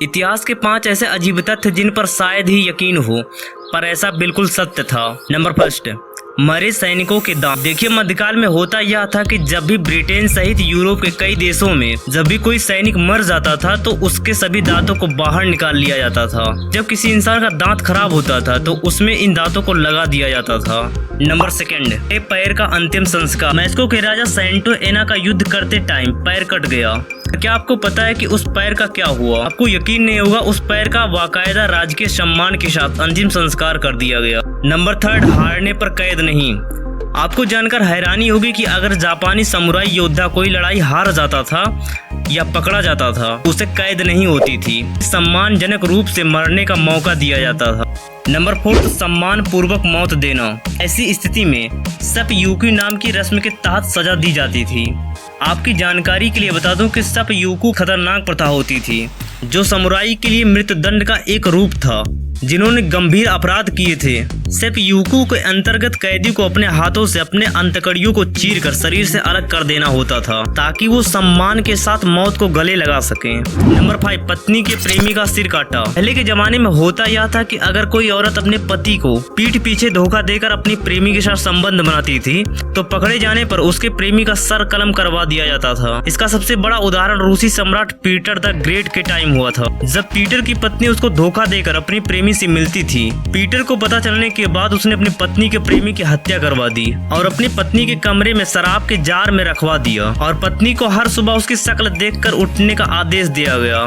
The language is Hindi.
इतिहास के 5 ऐसे अजीब तथ्य जिन पर शायद ही यकीन हो, पर ऐसा बिल्कुल सत्य था। नंबर फर्स्ट, मरे सैनिकों के दांत। देखिए, मध्यकाल में होता यह था कि जब भी ब्रिटेन सहित यूरोप के कई देशों में जब भी कोई सैनिक मर जाता था तो उसके सभी दांतों को बाहर निकाल लिया जाता था। जब किसी इंसान का दांत खराब होता था तो उसमें इन दांतों को लगा दिया जाता था। नंबर सेकंड, पैर का अंतिम संस्कार। मैक्सिको के राजा सेंटो एना का युद्ध करते टाइम पैर कट गया। क्या आपको पता है कि उस पैर का क्या हुआ? आपको यकीन नहीं होगा, उस पैर का बाकायदा राजकीय सम्मान के साथ अंतिम संस्कार कर दिया गया। नंबर थर्ड, हारने पर कैद नहीं। आपको जानकर हैरानी होगी कि अगर जापानी समुराई योद्धा कोई लड़ाई हार जाता था या पकड़ा जाता था, उसे कैद नहीं होती थी, सम्मानजनक रूप से मरने का मौका दिया जाता था। नंबर फोर्थ, सम्मान पूर्वक मौत देना। ऐसी स्थिति में सपयुक्यू नाम की रस्म के तहत सजा दी जाती थी। आपकी जानकारी के लिए बता दूं कि सपयुक्यू खतरनाक प्रथा होती थी जो समुराई के लिए मृत्युदंड का एक रूप था, जिन्होंने गंभीर अपराध किए थे। सपयुक्यू के अंतर्गत कैदी को अपने हाथों से अपने अंतकड़ियों को चीरकर शरीर से अलग कर देना होता था ताकि वो सम्मान के साथ मौत को गले लगा सकें। नंबर 5, पत्नी के प्रेमी का सिर काटा। पहले के जमाने में होता यह था कि अगर कोई औरत अपने पति को पीठ पीछे धोखा देकर अपनी प्रेमी के साथ संबंध बनाती थी तो पकड़े जाने पर उसके प्रेमी का सर कलम करवा दिया जाता था। इसका सबसे बड़ा उदाहरण रूसी सम्राट पीटर द ग्रेट के टाइम हुआ था, जब पीटर की पत्नी उसको धोखा देकर अपनी प्रेमी से मिलती थी। पीटर को पता चलने के बाद उसने अपनी पत्नी के प्रेमी की हत्या करवा दी और अपनी पत्नी के कमरे में शराब के जार में रखवा दिया और पत्नी को हर सुबह उसकी शक्ल देखकर उठने का आदेश दिया गया।